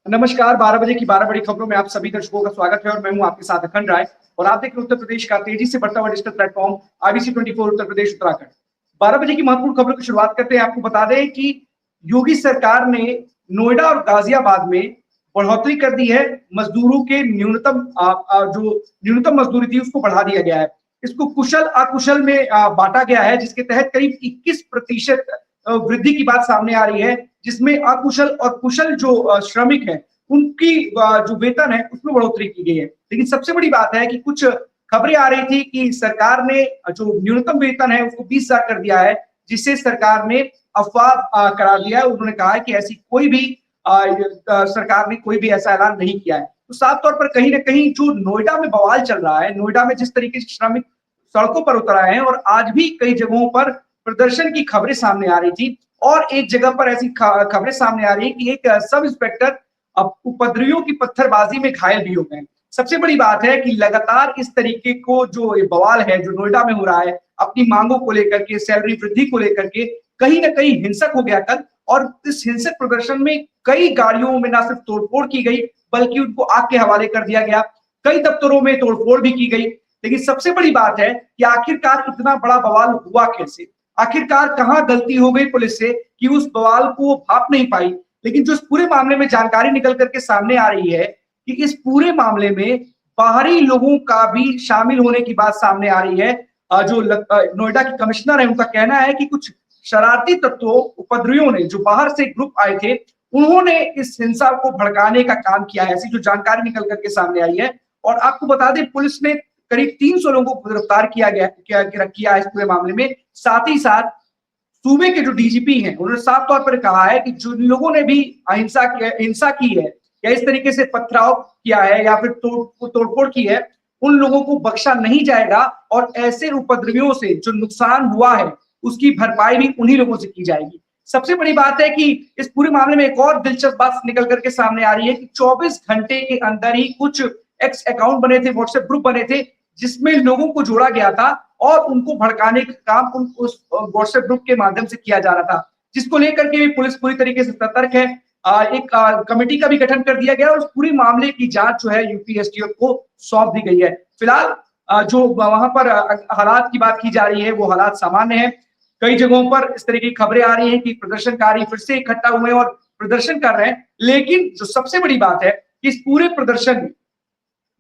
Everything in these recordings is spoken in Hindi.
नमस्कार, 12 बजे की 12 बड़ी खबरों में आप सभी दर्शकों का स्वागत है और मैं हूं आपके साथ अखंड राय। और आप देख रहे हैं उत्तर प्रदेश का तेजी से बढ़ता हुआ digital platform IBC 24 Uttar Pradesh Uttarakhand. 12 बजे की महत्वपूर्ण खबरों की शुरुआत करते हैं। आपको बता दें कि योगी सरकार ने नोएडा और गाजियाबाद में बढ़ोतरी कर दी है। मजदूरों के जो न्यूनतम मजदूरी थी उसको बढ़ा दिया गया है। इसको कुशल अकुशल में बांटा गया है, जिसके तहत करीब 21% वृद्धि की बात सामने आ रही है, जिसमें अकुशल और कुशल जो श्रमिक हैं उनकी जो वेतन है उसमें बढ़ोतरी की गई है। लेकिन सबसे बड़ी बात है कि कुछ खबरें आ रही थी कि सरकार ने जो न्यूनतम वेतन है उसको 20,000 कर दिया है, जिसे सरकार ने अफवाह करार दिया है। उन्होंने कहा है कि ऐसी कोई भी सरकार ने कोई भी ऐसा ऐलान नहीं किया है। तो साफ तौर पर कहीं ना कहीं जो नोएडा में बवाल चल रहा है, नोएडा में जिस तरीके से श्रमिक सड़कों पर उतर आए हैं और आज भी कई जगहों पर प्रदर्शन की खबरें सामने आ रही थी, और एक जगह पर ऐसी खबरें सामने आ रही है कि एक सब इंस्पेक्टर उपद्रवियों की पत्थरबाजी में घायल भी हो गए। सबसे बड़ी बात है कि लगातार इस तरीके को जो बवाल है जो नोएडा में हो रहा है, अपनी मांगों को लेकर के, सैलरी वृद्धि को लेकर के, कहीं ना कहीं हिंसक हो गया कल। और इस हिंसक प्रदर्शन में कई गाड़ियों में न सिर्फ तोड़फोड़ की गई बल्कि उनको आग के हवाले कर दिया गया। कई दफ्तरों में तोड़फोड़ भी की गई। लेकिन सबसे बड़ी बात है कि आखिरकार इतना बड़ा बवाल हुआ कैसे, आखिरकार कहां गलती हो गई पुलिस से कि उस बवाल को भाप नहीं पाई। लेकिन जो इस पूरे मामले में जानकारी निकल करके सामने आ रही है कि इस पूरे मामले में बाहरी लोगों का भी शामिल होने की बात सामने आ रही है। जो नोएडा की कमिश्नर है उनका कहना है कि कुछ शरारती तत्वों, उपद्रवियों ने, जो बाहर से ग्रुप आए थे, उन्होंने इस हिंसा को भड़काने का काम किया है, ऐसी जो जानकारी निकल करके सामने आई है। और आपको बता दें पुलिस ने करीब 300 लोगों को गिरफ्तार किया है इस पूरे मामले में। साथ ही साथ सूबे के जो डीजीपी हैं उन्होंने साफ तौर पर कहा है कि जिन लोगों ने भी हिंसा की है या इस तरीके से पथराव किया है या फिर तोड़फोड़ की है, उन लोगों को बख्शा नहीं जाएगा और ऐसे उपद्रवियों से जो नुकसान हुआ है उसकी भरपाई भी उन्हीं लोगों से की जाएगी। सबसे बड़ी बात है कि इस पूरे मामले में एक और दिलचस्प बात निकल करके सामने आ रही है कि 24 घंटे के अंदर ही कुछ एक्स अकाउंट बने थे, व्हाट्सएप ग्रुप बने थे, जिसमें लोगों को जोड़ा गया था और उनको भड़काने का काम उस व्हाट्सएप ग्रुप के माध्यम से किया जा रहा था, जिसको लेकर के भी पुलिस पूरी तरीके से सतर्क है। एक कमेटी का भी गठन कर दिया गया और उस पूरी मामले की जांच जो है यूपी एसटीएफ को सौंप दी गई है। फिलहाल जो वहां पर हालात की बात की जा रही है वो हालात सामान्य है। कई जगहों पर इस तरह की खबरें आ रही हैं कि प्रदर्शनकारी फिर से इकट्ठा हुए और प्रदर्शन कर रहे हैं। लेकिन जो सबसे बड़ी बात है कि इस पूरे प्रदर्शन में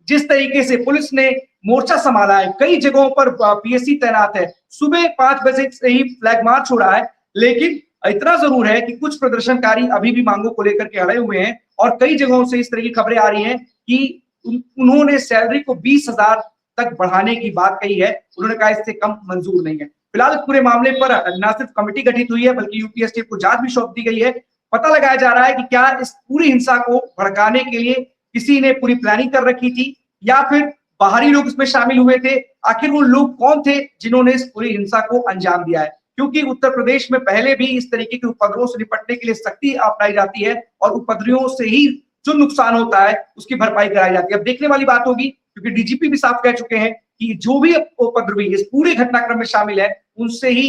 जिस तरीके से पुलिस ने मोर्चा संभाला है, कई जगहों पर पीएससी तैनात है, सुबह 5 बजे से ही फ्लैग मार्च हो रहा है। लेकिन इतना जरूर है कि कुछ प्रदर्शनकारी अभी भी मांगों को लेकर के अड़े हुए हैं और कई जगहों से इस तरह की खबरें आ रही हैं कि उन्होंने सैलरी को 20,000 तक बढ़ाने की बात कही है। उन्होंने कहा इससे कम मंजूर नहीं है। फिलहाल इस पूरे मामले पर न सिर्फ कमेटी गठित हुई है बल्कि यूपीएससी को जांच भी सौंप दी गई है। पता लगाया जा रहा है कि क्या इस पूरी हिंसा को भड़काने के लिए किसी ने पूरी प्लानिंग कर रखी थी या फिर बाहरी लोग इसमें शामिल हुए थे। आखिर वो लोग कौन थे जिन्होंने इस पूरी हिंसा को अंजाम दिया है, क्योंकि उत्तर प्रदेश में पहले भी इस तरीके के उपद्रवों से निपटने के लिए सख्ती अपनाई जाती है और उपद्रवियों से ही जो नुकसान होता है उसकी भरपाई कराई जाती है। अब देखने वाली बात होगी, क्योंकि डीजीपी भी साफ कह चुके हैं कि जो भी उपद्रवी इस पूरे घटनाक्रम में शामिल है उनसे ही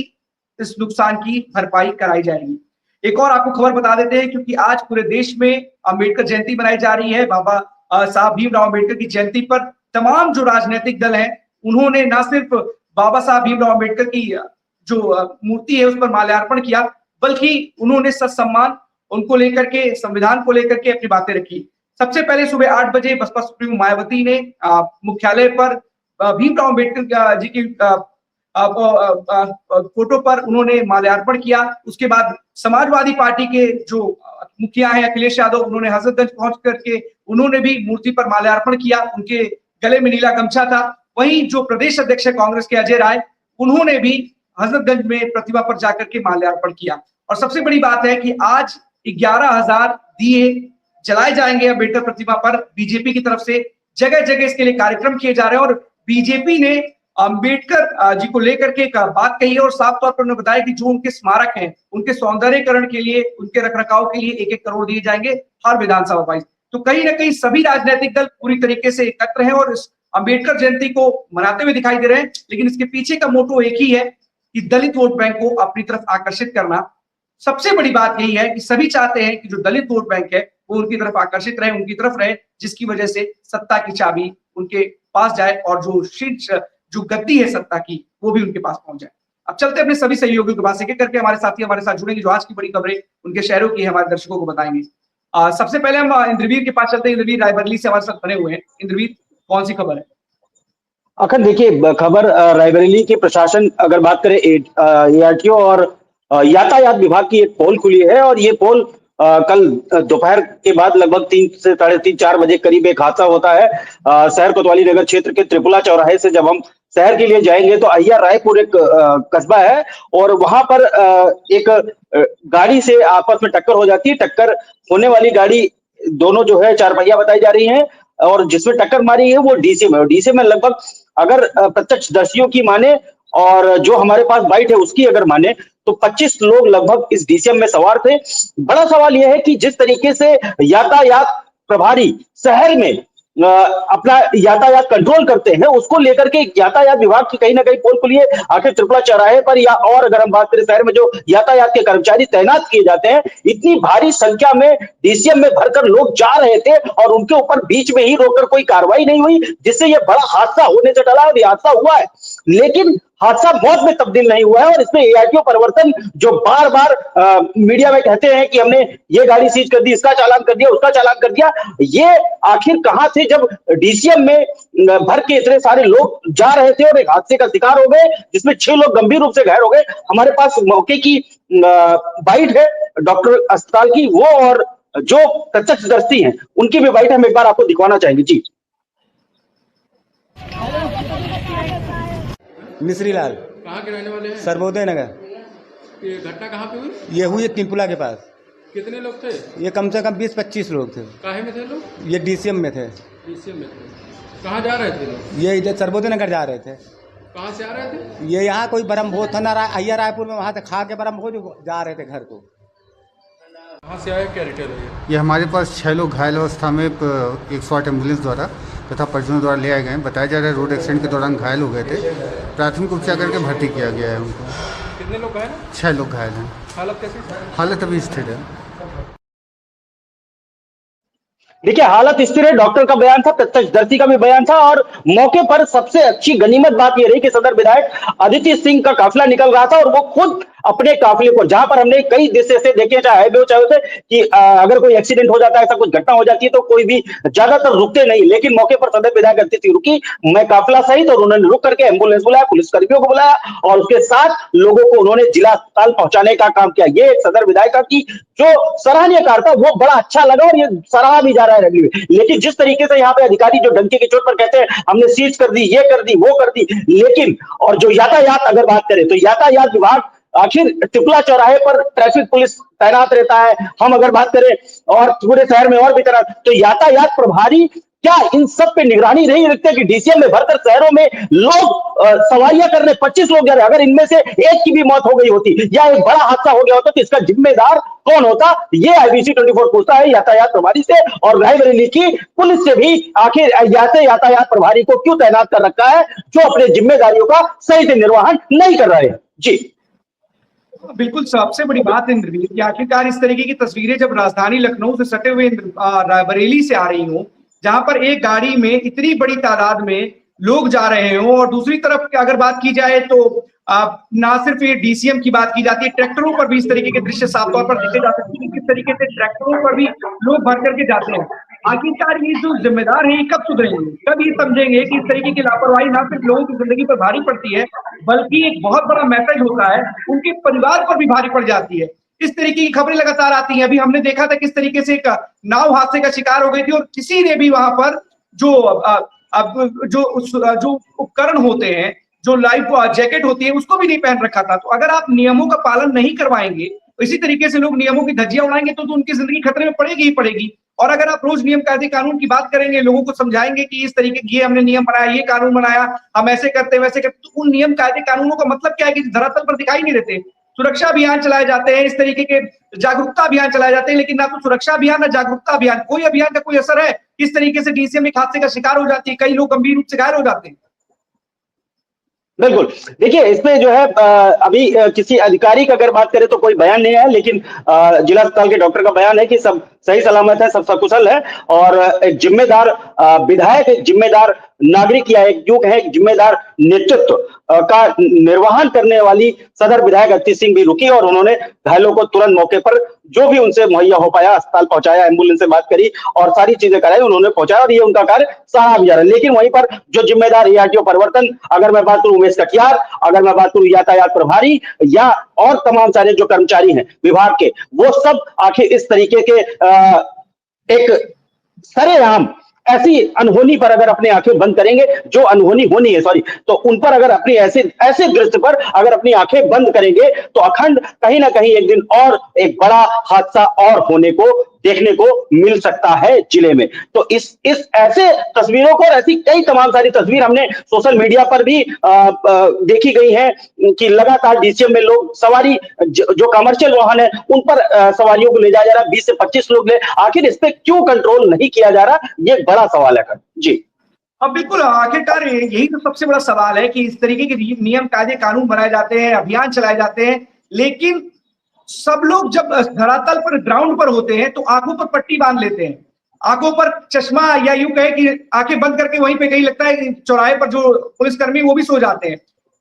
इस नुकसान की भरपाई कराई जाएगी। एक और आपको खबर बता देते हैं, क्योंकि आज पूरे देश में अंबेडकर जयंती मनाई जा रही है। बाबा साहब भीमराव अंबेडकर की जयंती पर तमाम जो राजनीतिक दल हैं उन्होंने न सिर्फ बाबा साहब भीमराव अंबेडकर की जो मूर्ति है उस पर माल्यार्पण किया, बल्कि उन्होंने सत्सम्मान उनको लेकर के, संविधान को लेकर के अपनी बातें रखी। सबसे पहले सुबह 8 बजे बसपा सुप्रीमो मायावती ने मुख्यालय पर भीमराव अंबेडकर जी की फोटो पर उन्होंने माल्यार्पण किया। उसके बाद समाजवादी पार्टी के जो मुखिया हैं अखिलेश यादव, उन्होंने हजरतगंज पहुंच करके उन्होंने भी मूर्ति पर माल्यार्पण किया। उनके गले में नीला गमछा था। वहीं जो प्रदेश अध्यक्ष है कांग्रेस के अजय राय, उन्होंने भी हजरतगंज में प्रतिमा पर जाकर के माल्यार्पण किया। और सबसे बड़ी बात है कि आज 11,000 दिए जलाए जाएंगे अम्बेडकर प्रतिमा पर बीजेपी की तरफ से। जगह जगह इसके लिए कार्यक्रम किए जा रहे हैं और बीजेपी ने अंबेडकर जी को लेकर के एक बात कही है और साफ तौर पर उन्होंने बताया कि जो उनके स्मारक हैं उनके सौंदर्यीकरण के लिए, उनके रखरखाव के लिए 1-1 करोड़ दिए जाएंगे हर विधानसभा वाइज। तो कहीं ना कहीं सभी राजनीतिक दल पूरी तरीके से एकत्र हैं और इस अंबेडकर जयंती को मनाते हुए दिखाई दे रहे हैं। लेकिन इसके पीछे का मोटो एक ही है कि दलित वोट बैंक को अपनी तरफ आकर्षित करना। सबसे बड़ी बात यही है कि सभी चाहते हैं कि जो दलित वोट बैंक है वो उनकी तरफ आकर्षित रहे, उनकी तरफ रहे, जिसकी वजह से सत्ता की चाबी उनके पास जाए और जो शीर्ष जो गद्दी है सत्ता की वो भी उनके पास पहुंच जाए। अब चलते अपने सभी सहयोगियों के पास, एक एक करके हमारे साथी हमारे साथ जुड़ेंगे, जो आज की बड़ी खबरें उनके शहरों की है हमारे दर्शकों को बताएंगे। सबसे पहले हम इंद्रवीर के पास चलते हैं। इंद्रवीर रायबरेली से हमारे साथ बने हुए हैं। इंद्रवीर, कौन सी खबर है? अखन देखिए खबर रायबरेली के प्रशासन अगर बात करें एआरटीओ और यातायात विभाग की एक पोल खुली है और ये पोल कल दोपहर के बाद लगभग 3 से 3:30 4 बजे करीब एक हादसा होता है। शहर कोतवाली नगर क्षेत्र के त्रिपुला चौराहे से जब हम शहर के लिए जाएंगे तो अहिया रायपुर एक कस्बा है और वहां पर एक गाड़ी से आपस में टक्कर हो जाती है। टक्कर होने वाली गाड़ी दोनों जो है चार पहिया बताई जा रही है और जिसमें टक्कर मारी है वो डीसी में। डीसी में लगभग अगर प्रत्यक्षदर्शियों की माने और जो हमारे पास बाइट है उसकी अगर माने तो 25 लोग लगभग इस डीसीएम में सवार थे। बड़ा सवाल यह है कि जिस तरीके से यातायात प्रभारी शहर में अपना यातायात कंट्रोल करते हैं उसको लेकर के यातायात विभाग की कहीं ना कहीं पोल खुली है। आखिर त्रिपुरा चौराहे पर या और अगर हम बात करें शहर में जो यातायात के कर्मचारी तैनात किए जाते हैं, इतनी भारी संख्या में डीसीएम में भरकर लोग जा रहे थे और उनके ऊपर बीच में ही रोककर कोई कार्रवाई नहीं हुई, जिससे यह बड़ा हादसा होने से टला। अभी हादसा हुआ है लेकिन हादसा मौत में तब्दील नहीं हुआ है और इसमें एआरटीओ परिवर्तन जो बार बार मीडिया में कहते हैं कि हमने ये गाड़ी सीज कर दी, इसका चालान कर दिया, उसका चालान कर दिया, ये आखिर कहां थे जब डीसीएम में भर के इतने सारे लोग जा रहे थे और एक हादसे का शिकार हो गए जिसमें 6 लोग गंभीर रूप से घायल हो गए। हमारे पास मौके की बाइट है डॉक्टर अस्पताल की, वो और जो प्रत्यक्षदर्शी हैं उनकी भी बाइट हम एक बार आपको दिखवाना चाहेंगे। जी, मिश्री लाल। कहाँ के रहने वाले हैं? सर्वोदय नगर। ये घटना कहाँ पे हुई? ये हुई है तिनपुला के पास। कितने लोग थे? ये कम से कम 20-25 लोग थे। काहे में थे लोग? ये डीसीएम में थे। डीसीएम में थे। कहाँ जा रहे थे लोग? ये इधर सर्वोदय नगर जा रहे थे। कहाँ से आ रहे थे? ये यहाँ कोई ब्रह्मभोज था ना, अहिया रायपुर में, वहाँ से खा के ब्रह्मभोज जा रहे थे घर को। कहाँ से आए, क्या डिटेल है ये हमारे पास 6 लोग घायल अवस्था में 108 एम्बुलेंस द्वारा तथा परिजनों द्वारा ले आए गए हैं। बताया जा रहा है रोड एक्सीडेंट के दौरान घायल हो गए थे। प्राथमिक उपचार करके भर्ती किया गया है उनको। कितने लोग घायल हैं? 6 लोग घायल हैं। हालत कैसी है? हालत अभी स्थिर है। देखिए हालत स्थिर है, डॉक्टर का बयान था, प्रत्यक्षदर्शी का भी बयान था और मौके पर सबसे अच्छी गनीमत बात यह रही कि सदर विधायक अदिति सिंह का काफिला निकल रहा था और वो खुद अपने काफिले को, जहां पर हमने कई देश ऐसे देखे चाहे हाईवे चाहे उसे कि अगर कोई एक्सीडेंट हो जाता है, ऐसा कुछ घटना हो जाती है तो कोई भी ज्यादातर रुकते नहीं, लेकिन मौके पर सदर विधायक अदिति सिंह रुकी। मैं काफिला सहित और उन्होंने रुक करके एम्बुलेंस बुलाया, पुलिसकर्मियों को बुलाया और उसके साथ लोगों को उन्होंने जिला अस्पताल पहुंचाने का काम किया। ये एक सदर विधायक की जो सराहनीय कार्य था वो बड़ा अच्छा लगा और ये सराहा भी जा रहा है अगली में। लेकिन जिस तरीके से यहाँ पे अधिकारी जो डंके की चोट पर कहते हैं हमने सीज कर दी, ये कर दी, वो कर दी, लेकिन और जो यातायात अगर बात करें तो यातायात विभाग आखिर त्रिपुला चौराहे पर ट्रैफिक पुलिस तैनात रहता है, हम अगर बात करें और पूरे शहर में और भी तैनात, तो यातायात प्रभारी क्या इन सब पे निगरानी नहीं रखते कि डीसीएम में भरकर शहरों में लोग सवारियां करने 25 लोग जा रहे, अगर इनमें से एक की भी मौत हो गई होती या एक बड़ा हादसा हो गया होता तो इसका जिम्मेदार कौन होता? ये आईबीसी 24 पूछता है यातायात प्रभारी से और रायबरेली की पुलिस से भी, आखिर यातायात प्रभारी को क्यों तैनात कर रखा है जो अपने जिम्मेदारियों का सही से निर्वहन नहीं कर रहे हैं। जी बिल्कुल, सबसे बड़ी बात है इंद्रवीर कि आखिरकार इस तरीके की तस्वीरें जब राजधानी लखनऊ से सटे हुए रायबरेली से आ रही हों, जहां पर एक गाड़ी में इतनी बड़ी तादाद में लोग जा रहे हों और दूसरी तरफ अगर बात की जाए तो ना सिर्फ ये डीसीएम की बात की जाती है, ट्रैक्टरों पर भी इस तरीके के दृश्य साफ तौर पर देखे जा सकते हैं। किस तरीके से ट्रैक्टरों पर भी लोग भर करके जाते हैं। आखिरकार ये जो जिम्मेदार है ये कब सुधरेंगे, कब ये समझेंगे कि इस तरीके की लापरवाही ना सिर्फ लोगों की जिंदगी पर भारी पड़ती है बल्कि एक बहुत बड़ा मैसेज होता है, उनके परिवार पर भी भारी पड़ जाती है। इस तरीके की खबरें लगातार आती हैं। अभी हमने देखा था किस तरीके से एक नाव हादसे का शिकार हो गई थी और किसी ने भी वहां पर जो उपकरण होते हैं, जो लाइफ जैकेट होती है, उसको भी नहीं पहन रखा था। तो अगर आप नियमों का पालन नहीं करवाएंगे, इसी तरीके से लोग नियमों की धज्जियां उड़ाएंगे तो उनकी जिंदगी खतरे में पड़ेगी ही पड़ेगी। और अगर आप रोज नियम कायदे कानून की बात करेंगे, लोगों को समझाएंगे कि इस तरीके की हमने नियम बनाया, ये कानून बनाया, हम ऐसे करते वैसे करते, तो उन नियम कायदे कानूनों का मतलब क्या है कि धरातल पर दिखाई नहीं देते। सुरक्षा अभियान चलाए जाते हैं, इस तरीके के जागरूकता अभियान चलाए जाते हैं, लेकिन ना तो सुरक्षा अभियान ना जागरूकता अभियान, कोई अभियान का कोई असर है। इस तरीके से डीसीएम एक हादसे का शिकार हो जाती है, कई लोग गंभीर रूप से घायल हो जाते हैं। बिल्कुल। देखिए, इसमें जो है अभी किसी अधिकारी का अगर बात करें तो कोई बयान नहीं है, लेकिन जिला अस्पताल के डॉक्टर का बयान है कि सब सही सलामत है, सब सकुशल है और एक जिम्मेदार विधायक, एक जिम्मेदार नागरिक या एक यूँ कहें जिम्मेदार नेतृत्व का निर्वहन करने वाली सदर विधायक अतिश सिंह भी रुकी और उन्होंने घायलों को तुरंत मौके पर जो भी उनसे मुहैया हो पाया अस्पताल पहुंचाया, एम्बुलेंस से बात करी और सारी चीजें कराई, उन्होंने पहुंचाया और ये उनका कार्य सराहा भी जा रहा है। लेकिन वहीं पर जो जिम्मेदार एआरटीओ परिवर्तन, अगर मैं बात करूं उमेश कटियार, अगर मैं बात करूं यातायात प्रभारी या और तमाम सारे जो कर्मचारी हैं विभाग के, वो सब आखिर इस तरीके के एक सरेआम ऐसी अनहोनी पर अगर अपनी आंखें बंद करेंगे, जो अनहोनी होनी है सॉरी, तो उन पर अगर अपनी ऐसे दृश्य पर अगर अपनी आंखें बंद करेंगे तो अखंड कहीं ना कहीं एक दिन और एक बड़ा हादसा और होने को देखने को मिल सकता है जिले में। तो इस ऐसे तस्वीरों को और ऐसी कई तमाम सारी तस्वीर हमने सोशल मीडिया पर भी देखी गई है कि लगातार डीसीएम में लोग सवारी जो कमर्शियल वाहन है उन पर सवारियों को ले जाया जा रहा है, 20 से 25 लोग ले, आखिर इस पे क्यों कंट्रोल नहीं किया जा रहा, ये एक बड़ा सवाल है जी। अब बिल्कुल आखिरकार यही तो सबसे बड़ा सवाल है कि इस तरीके के नियम कायदे कानून बनाए जाते हैं, अभियान चलाए जाते हैं, लेकिन सब लोग जब धरातल पर ग्राउंड पर होते हैं तो आंखों पर पट्टी बांध लेते हैं, आंखों पर चश्मा या यूं कहे कि आंखें बंद करके वहीं पे कहीं लगता है चौराहे पर जो पुलिसकर्मी वो भी सो जाते हैं।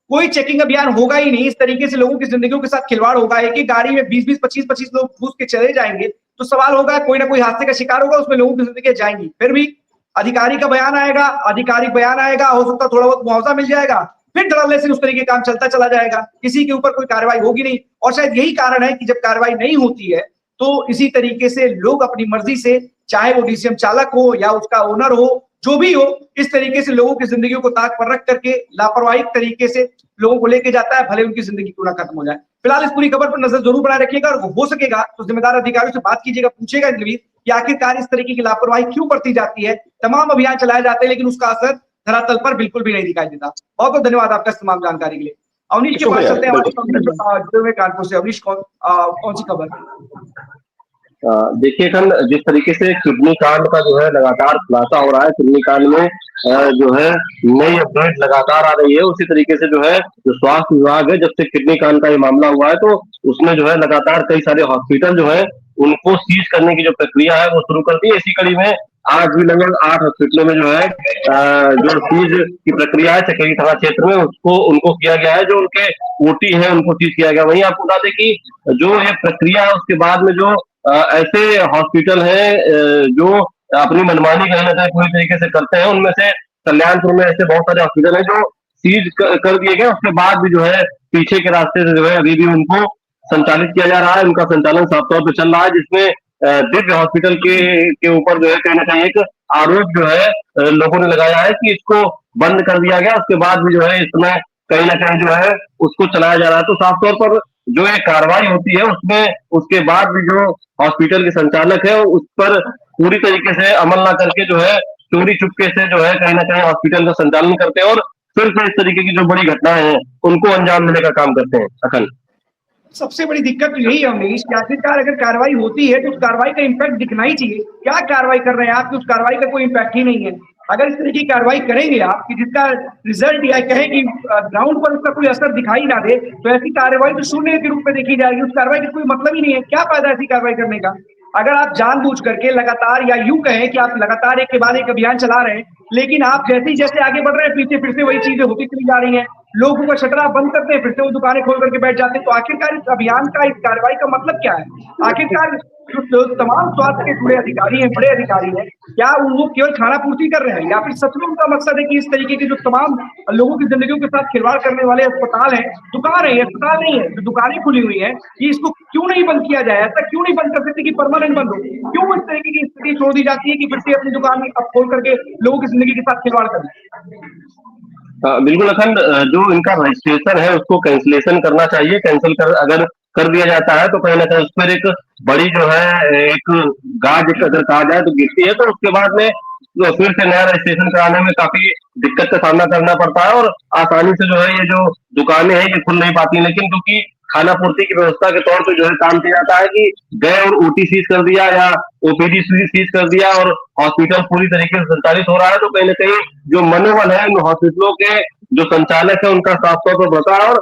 कोई चेकिंग अभियान होगा ही नहीं, इस तरीके से लोगों की जिंदगियों के साथ खिलवाड़ होगा। एक ही गाड़ी में 20-20, 25-25 लोग घुस के चले जाएंगे तो सवाल होगा, कोई ना कोई हादसे का शिकार होगा, उसमें लोगों की जिंदगी जाएंगी। फिर भी अधिकारी का बयान आएगा, आधिकारिक बयान आएगा, हो सकता है थोड़ा बहुत मुआवजा मिल जाएगा, फिर धड़ल्ले से उस तरीके काम चलता चला जाएगा, किसी के ऊपर कोई कार्रवाई होगी नहीं। और शायद यही कारण है कि जब कार्रवाई नहीं होती है तो इसी तरीके से लोग अपनी मर्जी से, चाहे वो डीसीएम चालक हो या उसका ओनर हो, जो भी हो, इस तरीके से लोगों की जिंदगियों को ताक पर रख करके लापरवाही तरीके से लोगों को लेके जाता है, भले उनकी जिंदगी क्यों ना खत्म हो जाए। फिलहाल इस पूरी खबर पर नजर जरूर बनाए रखिएगा और हो सकेगा तो जिम्मेदार अधिकारियों से बात कीजिएगा, पूछेगा इंटरव्यू कि आखिरकार इस तरीके की लापरवाही क्यों बढ़ती जाती है। तमाम अभियान चलाए जाते हैं लेकिन उसका असर धरातल पर बिल्कुल भी नहीं दिखाई देता। बहुत बहुत धन्यवाद आपका इस तमाम जानकारी के लिए। अवनीश के पास चलते हैं, जुड़े हुए कानपुर से। अवनीश, कौन सी खबर? देखिए खन, जिस तरीके से किडनी कांड का जो है लगातार खुलासा हो रहा है, किडनी कांड में जो है नई अपडेट लगातार आ रही है, उसी तरीके से जो है जो स्वास्थ्य विभाग है, जब से किडनी कांड का ये मामला हुआ है तो उसमें जो है लगातार कई सारे हॉस्पिटल जो है उनको सीज करने की जो प्रक्रिया है वो शुरू कर दी है। इसी कड़ी में आज भी लगभग 8 हॉस्पिटलों में जो है जो सीज की प्रक्रिया है चकेरी थाना क्षेत्र में उसको उनको किया गया है, जो उनके ओटी है उनको सीज किया गया। वहीं आपको बता दें कि जो ये प्रक्रिया है उसके बाद में जो ऐसे हॉस्पिटल हैं जो अपनी मनमानी कहीं ना कहीं पूरी तरीके से करते हैं, उनमें से कल्याणपुर में ऐसे बहुत सारे हॉस्पिटल हैं जो सीज कर दिए गए। उसके बाद भी जो है पीछे के रास्ते से जो है अभी भी उनको संचालित किया जा रहा है, उनका संचालन साफ तौर पर चल रहा है, जिसमें दिव्य हॉस्पिटल के ऊपर जो है कहीं ना कहीं एक आरोप जो है लोगों ने लगाया है कि इसको बंद कर दिया गया, उसके बाद भी जो है इसमें कहीं ना कहीं जो है उसको चलाया जा रहा है। तो साफ तौर पर जो एक कार्रवाई होती है उसमें उसके बाद भी जो हॉस्पिटल के संचालक है उस पर पूरी तरीके से अमल ना करके जो है चोरी चुपके से जो है कहीं ना कहीं हॉस्पिटल का संचालन करते हैं और फिर से इस तरीके की जो बड़ी घटनाएं हैं उनको अंजाम देने का काम करते हैं। अखन सबसे बड़ी दिक्कत तो यही है अवनीश कि आखिरकार अगर कार्रवाई होती है तो उस कार्रवाई का इम्पैक्ट दिखना ही चाहिए। क्या कार्रवाई कर रहे हैं आप कि उस कार्रवाई का कोई इम्पैक्ट ही नहीं है। अगर इस तरह की कार्रवाई करेंगे आप कि जिसका रिजल्ट या कहें कि ग्राउंड पर उसका कोई असर दिखाई ना दे, तो ऐसी कार्रवाई तो शून्य के रूप में देखी जाएगी। उस कार्रवाई का कोई मतलब ही नहीं है। क्या फायदा ऐसी कार्रवाई करने का? अगर आप जानबूझ करके लगातार या यूं कहें कि आप लगातार एक के बाद एक अभियान चला रहे हैं, लेकिन आप जैसे ही जैसे आगे बढ़ रहे हैं पीछे फिर से वही चीजें होती चली जा रही हैं, लोगों का शटर आप बंद करते हैं, फिर से वो दुकानें खोल करके बैठ जाते हैं, तो आखिरकार इस अभियान का, इस कार्रवाई का मतलब क्या है? आखिरकार जो तमाम स्वास्थ्य के जुड़े अधिकारी हैं, बड़े अधिकारी हैं, क्या वो केवल खाना पूर्ति कर रहे हैं या फिर सच में उनका मकसद है कि इस तरीके के जो तमाम लोगों की जिंदगियों के साथ खिलवाड़ करने वाले अस्पताल हैं, दुकान है, अस्पताल नहीं है, जो दुकानें खुली हुई है, कि इसको क्यों नहीं बंद किया जाए? ऐसा क्यों नहीं बंद कर सकते कि परमानेंट बंद हो? क्यों इस तरीके की स्थिति छोड़ दी जाती है कि फिर से अपनी दुकान अब खोल करके लोगों की जिंदगी के साथ खिलवाड़ करें? बिल्कुल अखंड, जो इनका रजिस्ट्रेशन है उसको कैंसिलेशन करना चाहिए। कैंसिल अगर कर दिया जाता है तो कहीं ना कहीं उस पर एक बड़ी जो है एक गाज अगर कहा जाए तो गिरती है, तो उसके बाद में तो फिर से नया रजिस्ट्रेशन कराने में काफी दिक्कत का सामना करना पड़ता है और आसानी से जो है ये जो दुकानें हैं ये खुल नहीं पाती। लेकिन क्योंकि खाना पूर्ति की व्यवस्था के तौर पर जो है काम किया जाता है कि गए और ओटी सीज कर दिया या ओपीडी सीज कर दिया और हॉस्पिटल पूरी तरीके से संचालित हो रहा है, तो कहीं ना कहीं जो मनोबल है इन हॉस्पिटलों के जो संचालक है उनका साफ तौर पर बता है। और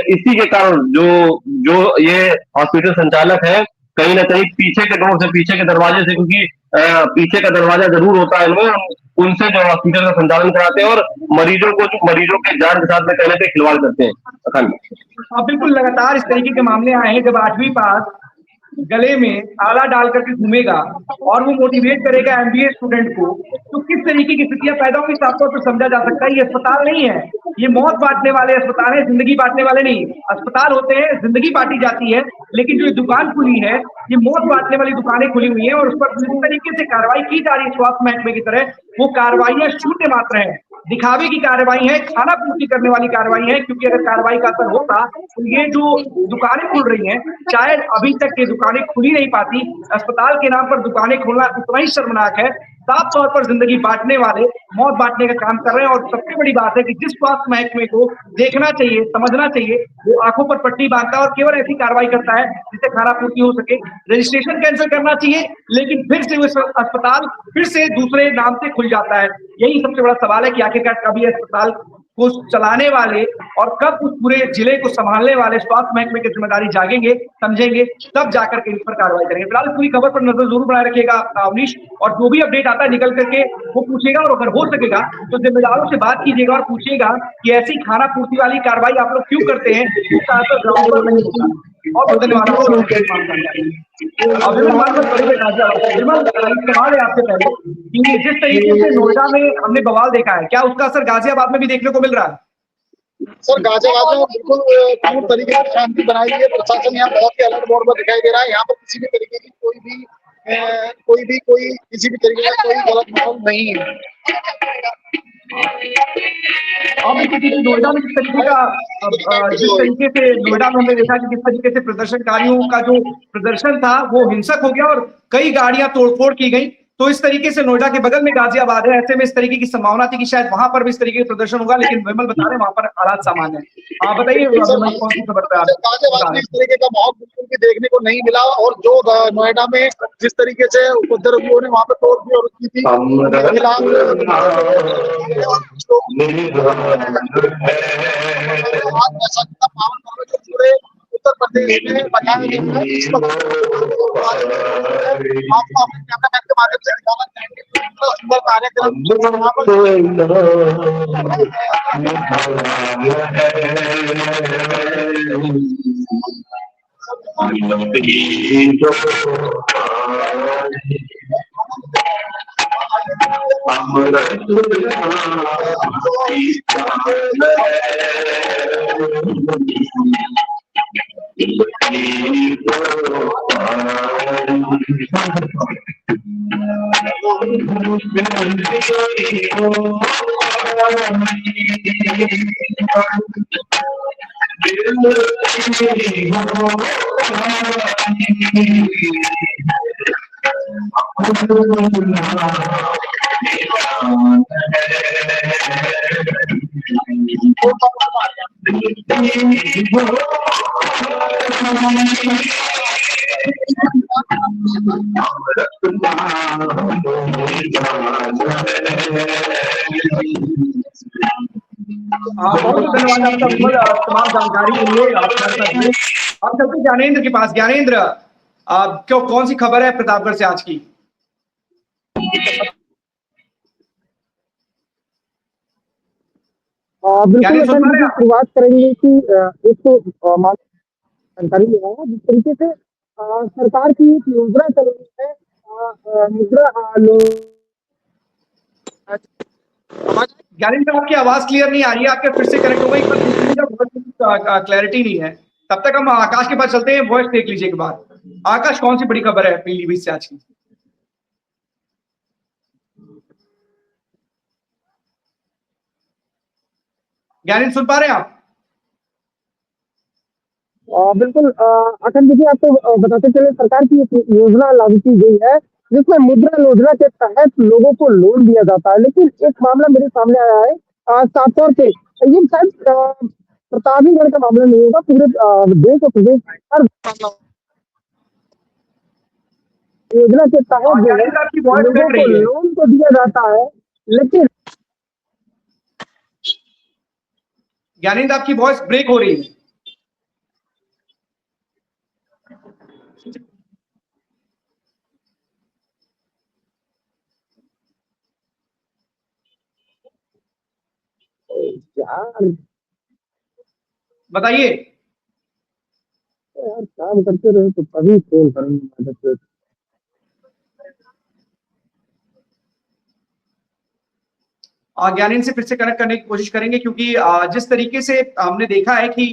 इसी के कारण जो जो ये हॉस्पिटल संचालक है कहीं ना कहीं पीछे के डोर से, पीछे के दरवाजे से, क्योंकि पीछे का दरवाजा जरूर होता है इनमें, उनसे जो हॉस्पिटल का संचालन कराते हैं और मरीजों के जान के साथ में कहने पे खिलवाड़ करते हैं। अखंड बिल्कुल लगातार इस तरीके के मामले आए हैं। जब 8वीं पास गले में आला डाल करके घूमेगा और वो मोटिवेट करेगा एमबीए स्टूडेंट को, तो किस तरीके की स्थितियां पैदा होंगी साफ तौर पर समझा जा सकता है। ये अस्पताल नहीं है, ये मौत बांटने वाले अस्पताल है, जिंदगी बांटने वाले नहीं। अस्पताल होते हैं, जिंदगी बांटी जाती है, लेकिन जो ये दुकान खुली है, ये मौत बांटने वाली दुकानें खुली हुई हैं और उस पर जिस तरीके से कार्रवाई की जा रही है स्वास्थ्य महकमे की तरह, वो कार्रवाइयां शून्य मात्र है, दिखावे की कार्रवाई है, खाना पूर्ति करने वाली कार्रवाई है। क्योंकि अगर कार्रवाई का असर होता तो ये जो दुकानें खुल रही हैं, शायद अभी तक ये दुकानें खुली नहीं पाती। अस्पताल के नाम पर दुकानें खोलना उतना ही शर्मनाक है। साफ तौर पर जिंदगी बांटने वाले मौत बांटने का काम कर रहे हैं। और सबसे बड़ी बात है कि जिस स्वास्थ्य महकमे को देखना चाहिए, समझना चाहिए, वो आंखों पर पट्टी बांधता है और केवल ऐसी कार्रवाई करता है जिससे खाना पूर्ति हो सके। रजिस्ट्रेशन कैंसिल करना चाहिए, लेकिन फिर से वो अस्पताल फिर से दूसरे नाम से खुल जाता है। यही सबसे बड़ा सवाल है कि आखिरकार कभी अस्पताल को चलाने वाले और कब उस पूरे जिले को संभालने वाले स्वास्थ्य महकमे की जिम्मेदारी जागेंगे, समझेंगे, तब जाकर के इस पर कार्रवाई करेंगे। फिलहाल पूरी खबर पर नजर जरूर बनाए रखिएगा अवनीश, और जो भी अपडेट आता है निकल करके वो पूछेगा, और अगर हो सकेगा तो जिम्मेदारों से बात कीजिएगा और पूछिएगा कि ऐसी खाना पूर्ति वाली कार्रवाई आप लोग क्यों करते हैं, ग्राउंड पर नहीं होता। और धन्यवाद सवाल है आपसे पहले कि जिस तरीके से नोएडा में हमने बवाल देखा है, क्या उसका असर गाजियाबाद में भी देखने को मिल रहा है? सर, गाजियाबाद में बिल्कुल पूर्ण तरीके से शांति बनाई गई है। प्रशासन यहाँ बहुत ही अलर्ट मोड पर दिखाई दे रहा है। यहाँ पर किसी भी तरीके की कोई किसी भी तरीके का कोई गलत माहौल नहीं है। नोएडा में जिस तरीके से नोएडा में हमने देखा कि किस तरीके से प्रदर्शनकारियों का जो प्रदर्शन था वो हिंसक हो गया और कई गाड़ियां तोड़फोड़ की गई। तो इस तरीके से नोएडा के बगल में गाजियाबाद है, ऐसे में इस तरीके की संभावना थी कि शायद वहां पर भी इस तरीके का प्रदर्शन होगा, लेकिन विमल बता रहे वहां पर हालात सामान्य है। आप बताइए कौन सी खबर पे गाजियाबाद में इस तरीके का माहौल बिल्कुल भी देखने को नहीं मिला। और जो नोएडा में जिस तरीके से उपद्रवियों ने वहां पर तोड़ और की थी, पूरे उत्तर प्रदेश में बनाया गया है। इस वक्त आपको अपने कैमरामैन के माध्यम से दिखाना चाहेंगे तो सुंदर कार्यक्रम यहाँ बहुत धन्यवाद आपका तमाम जानकारी के लिए। आप चलते ज्ञानेंद्र के पास। ज्ञानेंद्र, क्यों कौन सी खबर है प्रतापगढ़ से आज की? बिल्कुल शुरुआत करेंगे कि एक जानकारी है जिस तरीके से सरकार की एक योजना चल रही है मुद्रा ज्ञानेंद्र, आपकी आवाज क्लियर नहीं आ रही है, आपके फिर से कनेक्ट हो गई, क्लैरिटी नहीं है। तब तक हम आकाश के पास चलते हैं, वॉइस देख लीजिए एक बार। आकाश, कौन सी बड़ी खबर है पीलीभीत से आज की? ज्ञानेंद्र सुन पा रहे हैं आप? बिल्कुल अखंड, देखिए आपको बताते चले सरकार की एक योजना लागू की गई है जिसमें मुद्रा योजना के तहत लोगों को लोन दिया जाता है। लेकिन एक मामला मेरे सामने आया है साफ तौर से, ये शायद प्रतापगढ़ का मामला नहीं होगा, पूरे देश और प्रदेश हर योजना के तहत लोगों को लोन तो दिया जाता है, लेकिन ज्ञानेंद्र, आपकी वॉइस ब्रेक हो रही है। यार बताइए। यार काम करते रहे तो तभी फोन करेंगे मदद से। ज्ञानेंद्र से फिर से कनेक्ट करने की कोशिश करेंगे, क्योंकि जिस तरीके से हमने देखा है कि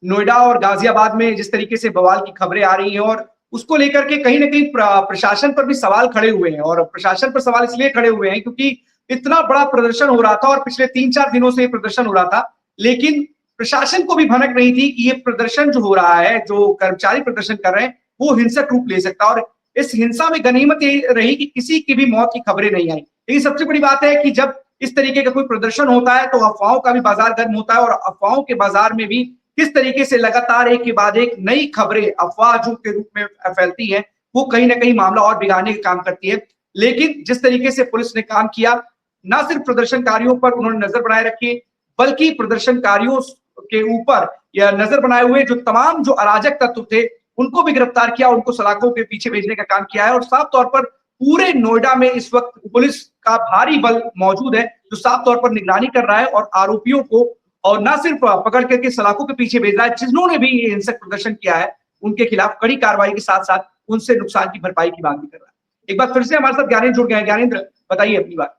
नोएडा और गाजियाबाद में जिस तरीके से बवाल की खबरें आ रही हैं, और उसको लेकर के कहीं ना कहीं प्रशासन पर भी सवाल खड़े हुए हैं। और प्रशासन पर सवाल इसलिए खड़े हुए हैं क्योंकि इतना बड़ा प्रदर्शन हो रहा था और पिछले 3-4 दिनों से प्रदर्शन हो रहा था, लेकिन प्रशासन को भी भनक नहीं थी कि ये प्रदर्शन जो हो रहा है, जो कर्मचारी प्रदर्शन कर रहे हैं, वो हिंसक रूप ले सकता है। और इस हिंसा में गनीमत यही रही कि किसी की भी मौत की खबरें नहीं आई। लेकिन सबसे बड़ी बात है कि जब इस तरीके का कोई प्रदर्शन होता है तो अफवाहों का भी बाजार गर्म होता है, और अफवाहों के बाजार में भी किस तरीके से लगातार एक के बाद एक नई खबरें अफवाहों के रूप में फैलती हैं, वो कहीं ना कहीं मामला और बिगाड़ने का काम करती है। लेकिन जिस तरीके से पुलिस ने काम किया, ना सिर्फ प्रदर्शनकारियों पर उन्होंने नजर बनाए रखी, बल्कि प्रदर्शनकारियों के ऊपर यह नजर बनाए हुए जो तमाम जो अराजक तत्व थे उनको भी गिरफ्तार किया, उनको सलाखों के पीछे भेजने का काम किया है। और साफ तौर पर पूरे नोएडा में इस वक्त पुलिस का भारी बल मौजूद है जो साफ तौर पर निगरानी कर रहा है और आरोपियों को और ना सिर्फ पकड़ करके सलाखों के पीछे भेज रहा है, जिन्होंने भी ये हिंसक प्रदर्शन किया है उनके खिलाफ कड़ी कार्रवाई के साथ साथ उनसे नुकसान की भरपाई की मांग भी कर रहा है। एक बार फिर से हमारे साथ ज्ञानेंद्र जुड़ गए हैं। ज्ञानेंद्र, बताइए अपनी बात।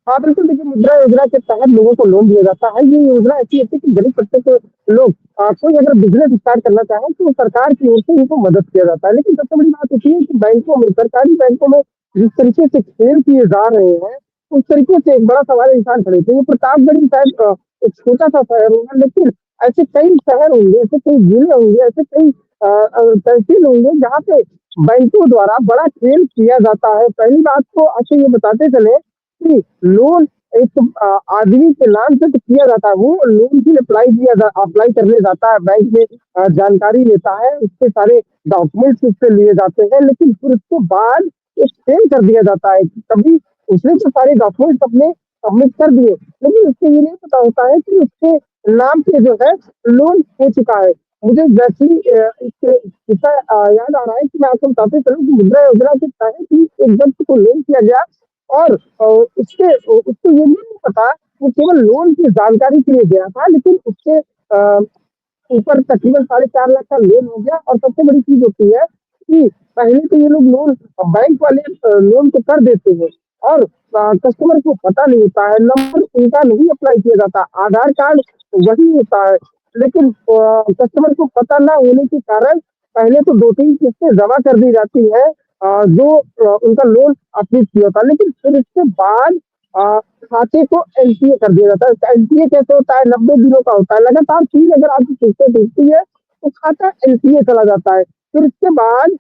हाँ बिल्कुल, देखिए मुद्रा योजना के तहत लोगों को लोन दिया जाता है। ये योजना ऐसी होती है कि गरीब तबके के लोग कोई अगर बिजनेस स्टार्ट करना चाहे तो सरकार की ओर से इनको मदद किया जाता है। लेकिन सबसे बड़ी बात होती है कि बैंकों में, सरकारी बैंकों में जिस तरीके से खेल किए जा रहे हैं, उस तरीके से एक बड़ा सवाल इंसान खड़े थे। ये प्रतापगढ़ शायद एक छोटा सा शहर होगा, लेकिन ऐसे कई शहर होंगे, ऐसे कई जिले होंगे, ऐसे कई तहसील होंगे जहाँ पे बैंकों द्वारा बड़ा खेल किया जाता है। पहली बात तो आपको ये बताते चले कि लोन एक आदमी के नाम से तो किया जाता है, वो लोन के लिए अप्लाई करने जाता है, बैंक में जानकारी लेता है, उसके सारे डॉक्यूमेंट्स उससे लिए जाते हैं, लेकिन फिर उसके बाद एक फेल कर दिया जाता है। कभी उसने तो सारे डॉक्यूमेंट्स अपने सबमिट कर दिए, लेकिन उसको ये नहीं पता होता है कि उसके नाम पे जो है लोन हो चुका है। मुझे वैसे ही किस्सा याद आ रहा है कि मैं आपको बताते चलूं कि मुद्रा योजना के तहत ही एक व्यक्ति को लोन किया गया और उसको ये नहीं पता, वो केवल लोन की जानकारी के लिए गया था, लेकिन उसके ऊपर तकरीबन 4.5 लाख का लोन हो गया। और सबसे बड़ी चीज होती है कि पहले तो ये लोग लोन, बैंक वाले लोन तो कर देते हैं और कस्टमर को पता नहीं होता है, नंबर उनका नहीं अप्लाई किया जाता, आधार कार्ड वही होता है, लेकिन कस्टमर को पता ना होने के कारण पहले तो 2-3 किस्तें जमा कर दी जाती है जो उनका लोन अप्रूव किया था, लेकिन फिर इसके बाद खाते को एनपीए कर दिया जाता है। एनपीए कैसे होता है? 90 दिनों का होता है, लगातार 3 अगर आपकी किस्तें टूटती है तो खाता एनपीए चला जाता है। फिर इसके बाद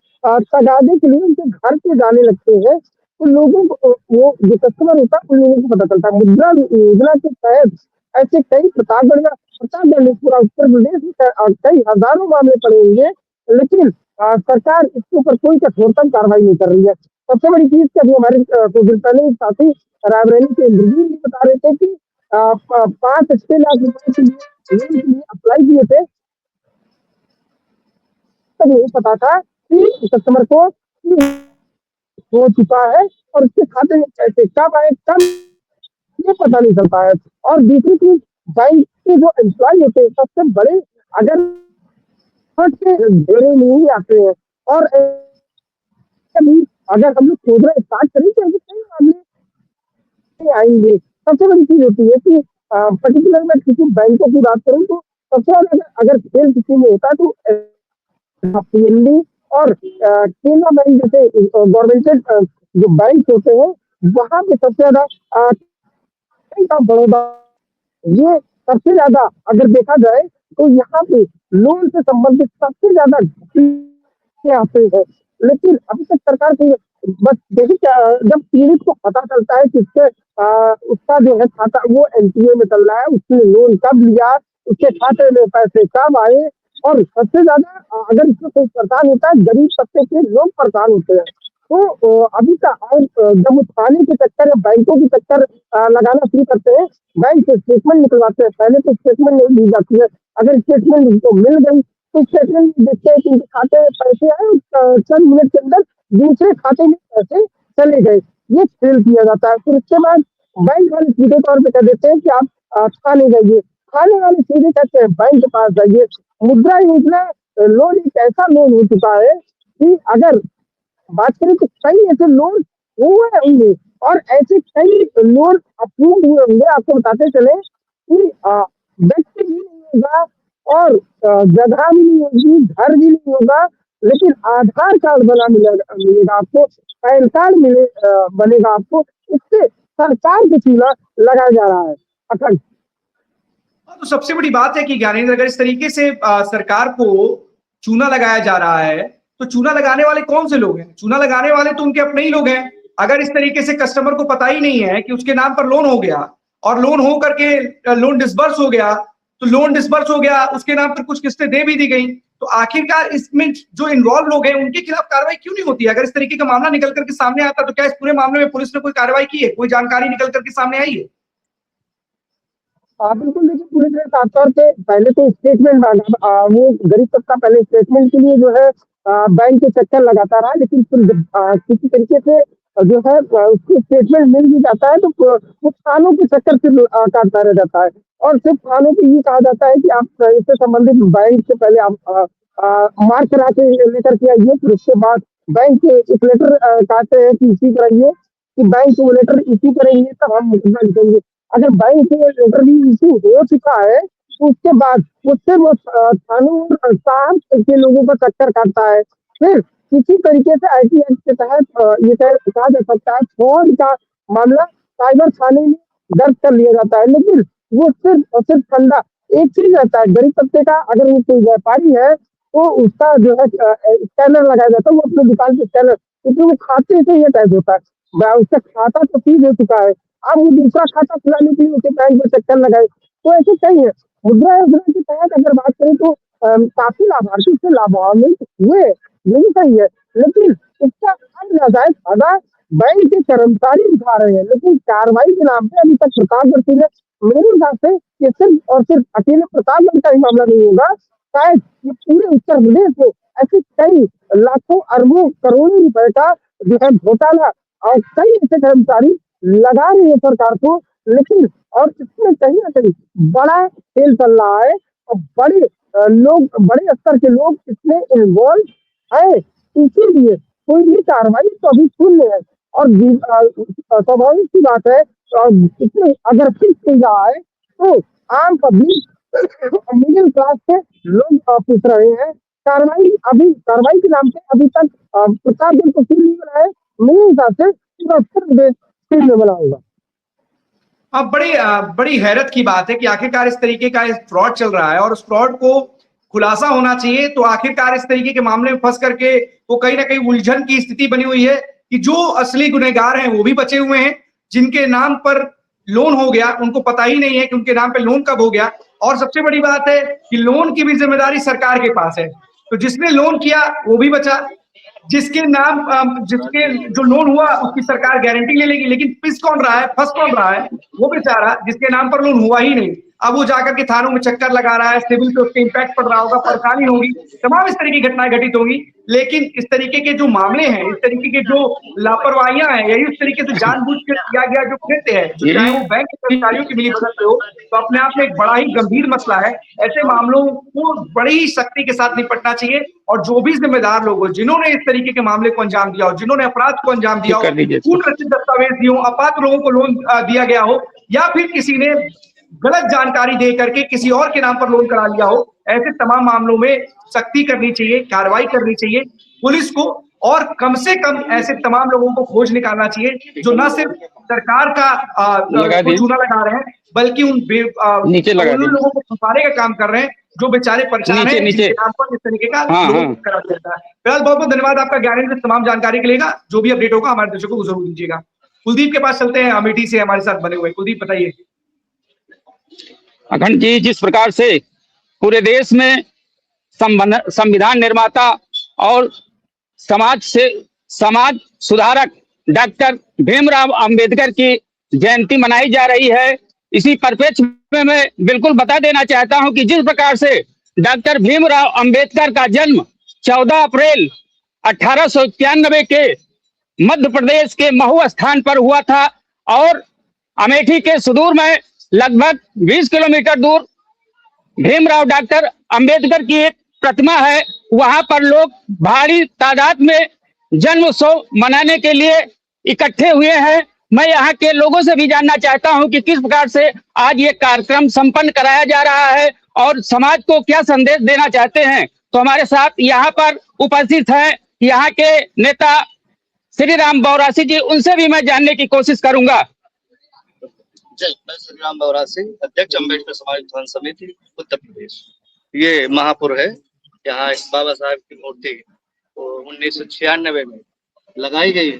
तगादे के लिए उनके घर पे जाने लगते हैं, तो लोगों को, वो जो कस्टमर होता है उन लोगों को पता चलता है। मुद्रा योजना के तहत ऐसे कई प्रतापगढ़ में पूरा उत्तर प्रदेश में कई हजारों मामले पड़े होंगे, लेकिन सरकार इसके ऊपर कोई कठोरतम कार्रवाई नहीं कर रही है। सबसे बड़ी चीज कि अभी हमारे कुछ दिन पहले साथी रायबरेली के इंद्रजीत भी बता रहे थे कि 5-6 लाख रुपए के लिए अप्लाई किए थे, तब नहीं पता था कि कस्टमर को हो चुका है और उसके खाते में पैसे कब आए कब ये पता नहीं चलता है। और दूसरी चीज, बैंक के जो एम्प्लॉय होते हैं सबसे बड़े, अगर घेरे नहीं आते हैं और अगर हम लोग खोजना स्टार्ट करें तो कई मामले आएंगे। सबसे बड़ी चीज होती है कि पर्टिकुलर मैं किसी बैंकों की बात करूं तो सबसे ज्यादा अगर खेल किसी में होता है तो पीएनबी और केनरा बैंक जैसे गवर्नमेंटेड जो बैंक होते हैं वहां पे सबसे ज्यादा बड़ौदा, ये सबसे ज्यादा अगर देखा जाए तो यहाँ पे लोन से संबंधित सबसे ज्यादा आते हैं। लेकिन अभी तक सरकार की बस देखिए, जब पीड़ित को पता चलता है कि उसका जो है खाता वो एनपीए में चल रहा है, उसने लोन कब लिया, उसके खाते में पैसे कब आए, और सबसे ज्यादा अगर इसमें कोई परेशान होता है गरीब तबके के लोग परेशान होते हैं। तो अभी का और जब वो थाने के चक्कर या बैंकों के चक्कर लगाना शुरू करते हैं, बैंक से स्टेटमेंट निकलवाते हैं, पहले तो स्टेटमेंट नहीं दी जाती है। अगर स्टेटमेंट उनको मिल गई तो स्टेटमेंट देखते हैं कि उनके खाते में पैसे आए, चंद मिनट के अंदर दूसरे खाते में पैसे चले गए, ये फेल किया जाता है। फिर उसके बाद बैंक वाले सीधे तौर पे कह देते हैं कि आप थाने जाइए, थाने वाले सीधे कहते हैं बैंक के पास जाइए। मुद्रा योजना लोन एक ऐसा लोन हो चुका है कि अगर बात करें तो कई ऐसे लोन हुए होंगे और ऐसे कई लोन अप्रूव हुए होंगे। आपको बताते चले कि व्यक्ति भी नहीं होगा और जगह भी नहीं होगी, घर भी नहीं होगा, लेकिन आधार कार्ड बना मिलेगा आपको, पैन कार्ड बनेगा आपको। इससे सरकार के चूल्हा लगाया जा रहा है। अखंड तो सबसे बड़ी बात है कि ज्ञानेंद्र, अगर इस तरीके से सरकार को चूना लगाया जा रहा है तो चूना लगाने वाले कौन से लोग हैं? चूना लगाने वाले तो उनके अपने ही लोग हैं। अगर इस तरीके से कस्टमर को पता ही नहीं है कि उसके नाम पर लोन हो गया और लोन हो करके लोन डिसबर्स हो गया, तो लोन डिसबर्स हो गया, उसके नाम पर कुछ किस्तें दे भी दी गई, तो आखिरकार इसमें जो इन्वॉल्व लोग हैं उनके खिलाफ कार्रवाई क्यों नहीं होती है? अगर इस तरीके का मामला निकल करके सामने आता तो क्या इस पूरे मामले में पुलिस ने कोई कार्रवाई की है? कोई जानकारी निकल करके सामने आई है? बिल्कुल, देखिए पुलिस ने साफ तौर पे पहले तो स्टेटमेंट मांगा, वो गरीब तबका पहले स्टेटमेंट के लिए जो है बैंक के चक्कर लगाता रहा, लेकिन फिर जब किसी तरीके से जो है उसको स्टेटमेंट मिल भी जाता है तो वो थानों के चक्कर से काटता रह जाता है। और सिर्फ थानों को ये कहा जाता है कि आप इससे संबंधित बैंक से पहले आप मार्क करा के लेकर के आइए, फिर उसके बाद बैंक से एक लेटर काटते हैं कि इसी कराइए, कि बैंक को लेटर इश्यू करेंगे तब हम मुकदमा लिखेंगे। अगर बैंक से लेटर भी इश्यू हो चुका है तो उसके बाद उससे वो थानों और साहब के लोगों का चक्कर काटता है। फिर किसी तरीके से आईटी एक्ट के तहत ये कहा जा सकता है फ्रॉड का मामला साइबर थाने में दर्ज कर लिया जाता है, लेकिन वो सिर्फ और सिर्फ फंडा एक चीज रहता है, गरीब तबके का अगर वो कोई व्यापारी है तो उसका जो है स्कैनर लगाया जाता है, वो अपनी दुकान पे स्कैनर, क्योंकि वो खाते से ही अटैच होता है, उसका खाता तो सीज हो चुका है, अब वो दूसरा खाता खुलाने के लिए उसे बैंक में चक्कर लगाए। तो ऐसे कई है। मुद्रा योजना के तहत अगर बात करें तो काफी लाभार्थी से लाभान्वित हुए, यही सही है, लेकिन इसका अब नाजायज फायदा बैंक के कर्मचारी उठा रहे हैं। लेकिन कार्रवाई के नाम पे अभी तक प्रतापगढ़ में मेरे हिसाब से ये सिर्फ और सिर्फ अकेले प्रतापगढ़ का ही मामला नहीं होगा, शायद ये पूरे उत्तर प्रदेश में ऐसे कई लाखों अरबों करोड़ों रुपए का जो है घोटाला और कई ऐसे कर्मचारी लगा रही है सरकार को, लेकिन और इसमें कहीं ना कहीं बड़ा खेल चल रहा है और बड़े लोग, बड़े स्तर के लोग इसमें इन्वॉल्व है, इसीलिए कोई भी कार्रवाई तो अभी शून्य है। और स्वाभाविक सी बात है, इसमें अगर फिक्स की जाए तो आम पब्लिक मिडिल क्लास के लोग पूछ रहे हैं। कार्रवाई के नाम से अभी तक प्रतापगढ़ को क्यों नहीं बनाए, मेरे हिसाब से पूरा उत्तर प्रदेश फिर में बना होगा। अब बड़ी हैरत की बात है कि आखिरकार इस तरीके का फ्रॉड चल रहा है और उस फ्रॉड को खुलासा होना चाहिए। तो आखिरकार इस तरीके के मामले में फंस करके वो कहीं ना कहीं उलझन की स्थिति बनी हुई है कि जो असली गुनहगार हैं वो भी बचे हुए हैं, जिनके नाम पर लोन हो गया उनको पता ही नहीं है कि उनके नाम पे लोन कब हो गया। और सबसे बड़ी बात है कि लोन की भी जिम्मेदारी सरकार के पास है, तो जिसने लोन किया वो भी बचा, जिसके जो लोन हुआ उसकी सरकार गारंटी ले लेगी, लेकिन फंस कौन रहा है वो बेचारा जिसके नाम पर लोन हुआ ही नहीं। अब वो जाकर के थानों में चक्कर लगा रहा है, सिविल पे उसके इम्पैक्ट पड़ रहा होगा, परेशानी होगी, तमाम इस तरह की घटनाएं घटित होंगी। लेकिन इस तरीके के जो मामले हैं, इस तरीके के जो लापरवाहियां हैं, यही उस तरीके से जानबूझ कर किया गया जो कृत्य है, चाहे वो बैंक कर्मचारियों की मिलीभगत से हो, तो अपने आप में एक बड़ा ही गंभीर मसला है। ऐसे मामलों को बड़ी ही सख्ती के साथ निपटना चाहिए और जो भी जिम्मेदार लोग हो, जिन्होंने इस तरीके के मामले को अंजाम दिया हो, जिन्होंने अपराध को अंजाम दिया हो, पूर्ण रचित दस्तावेज दिए हो, अपात्र लोगों को लोन दिया गया हो या फिर किसी ने गलत जानकारी दे करके किसी और के नाम पर लोन करा लिया हो, ऐसे तमाम मामलों में सख्ती करनी चाहिए, कार्रवाई करनी चाहिए पुलिस को, और कम से कम ऐसे तमाम लोगों को खोज निकालना चाहिए जो न सिर्फ सरकार का चूना लगा रहे हैं, बल्कि उन लोगों को छुपाने का काम कर रहे हैं जो बेचारे परेशान हैं, जिनके नाम पर इस तरीके का लोन करा देता है। फिलहाल बहुत बहुत धन्यवाद आपका ज्ञानेंद्र, तमाम जानकारी के लिए। जो भी अपडेट होगा हमारे दर्शकों को जरूर दीजिएगा। कुलदीप के पास चलते हैं, अमेठी से हमारे साथ बने हुए। कुलदीप बताइए। अखंड जी, जिस प्रकार से पूरे देश में संविधान निर्माता और समाज समाज सुधारक डॉक्टर भीमराव अंबेडकर की जयंती मनाई जा रही है। इसी परिप्रेक्ष्य में मैं बिल्कुल बता देना चाहता हूं कि जिस प्रकार से डॉक्टर भीमराव अंबेडकर का जन्म 14 अप्रैल 1891 के मध्य प्रदेश के महू स्थान पर हुआ था और अमेठी के सुदूर में लगभग 20 किलोमीटर दूर भीमराव डॉक्टर अंबेडकर की एक प्रतिमा है। वहां पर लोग भारी तादाद में जन्म उत्सव मनाने के लिए इकट्ठे हुए हैं। मैं यहाँ के लोगों से भी जानना चाहता हूं कि किस प्रकार से आज ये कार्यक्रम संपन्न कराया जा रहा है और समाज को क्या संदेश देना चाहते हैं। तो हमारे साथ यहाँ पर उपस्थित हैं यहाँ के नेता श्री राम बौरासी जी, उनसे भी मैं जानने की कोशिश करूंगा। जय, मैं श्री राम बौरासी, अध्यक्ष अम्बेडकर समाज उत्थान समिति उत्तर प्रदेश। ये महापुर है, यहाँ एक बाबा साहब की मूर्ति 1996 में लगाई गई है।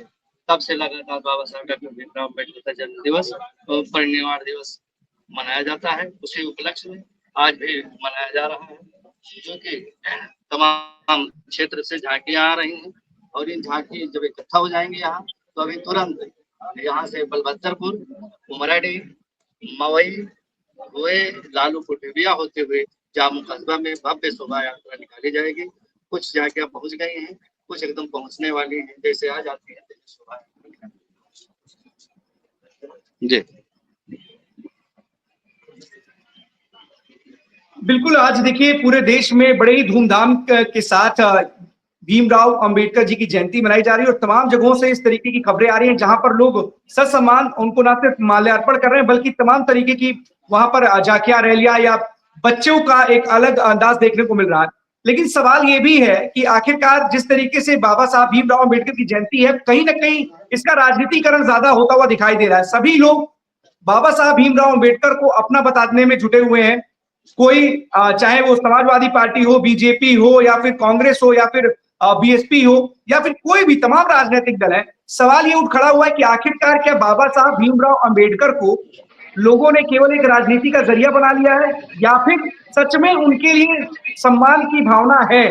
तब से लगातार बाबा साहब डॉक्टर भीमराव अम्बेडकर का जन्म दिवस और परिनिर्वाण दिवस मनाया जाता है। उसी उपलक्ष्य में आज भी मनाया जा रहा है, जो कि तमाम क्षेत्र से झांकियां आ रही हैं और इन झांकी जब इकट्ठा हो जाएंगे यहाँ, तो अभी तुरंत यहाँ से बलभद्रपुर, उमराडी, मवई हुए लालूपुर डिबिया होते हुए जामू कस्बा में भव्य शोभा यात्रा निकाली जाएगी। कुछ झांकियां पहुंच गई हैं, कुछ एकदम पहुंचने वाली हैं, जैसे आ जाती है शोभा। जी बिल्कुल, आज देखिए पूरे देश में बड़े ही धूमधाम के साथ भीमराव अंबेडकर जी की जयंती मनाई जा रही है और तमाम जगहों से इस तरीके की खबरें आ रही हैं जहां पर लोग ससम्मान उनको न सिर्फ माल्यार्पण कर रहे हैं बल्कि तमाम तरीके की वहां पर झांकियां, रैलियां या बच्चों का एक अलग अंदाज देखने को मिल रहा है। लेकिन सवाल ये भी है कि आखिरकार जिस तरीके से बाबा साहब भीमराव अंबेडकर की जयंती है, कहीं ना कहीं इसका राजनीतिकरण ज्यादा होता हुआ दिखाई दे रहा है। सभी लोग बाबा साहब भीमराव अंबेडकर को अपना बताने में जुटे हुए हैं। कोई चाहे वो समाजवादी पार्टी हो, बीजेपी हो या फिर कांग्रेस हो या फिर बीएसपी हो या फिर कोई भी तमाम राजनीतिक दल है। सवाल ये उठ खड़ा हुआ है कि आखिरकार क्या बाबा साहब भीमराव अंबेडकर को लोगों ने केवल एक राजनीति का जरिया बना लिया है या फिर सच में उनके लिए सम्मान की भावना है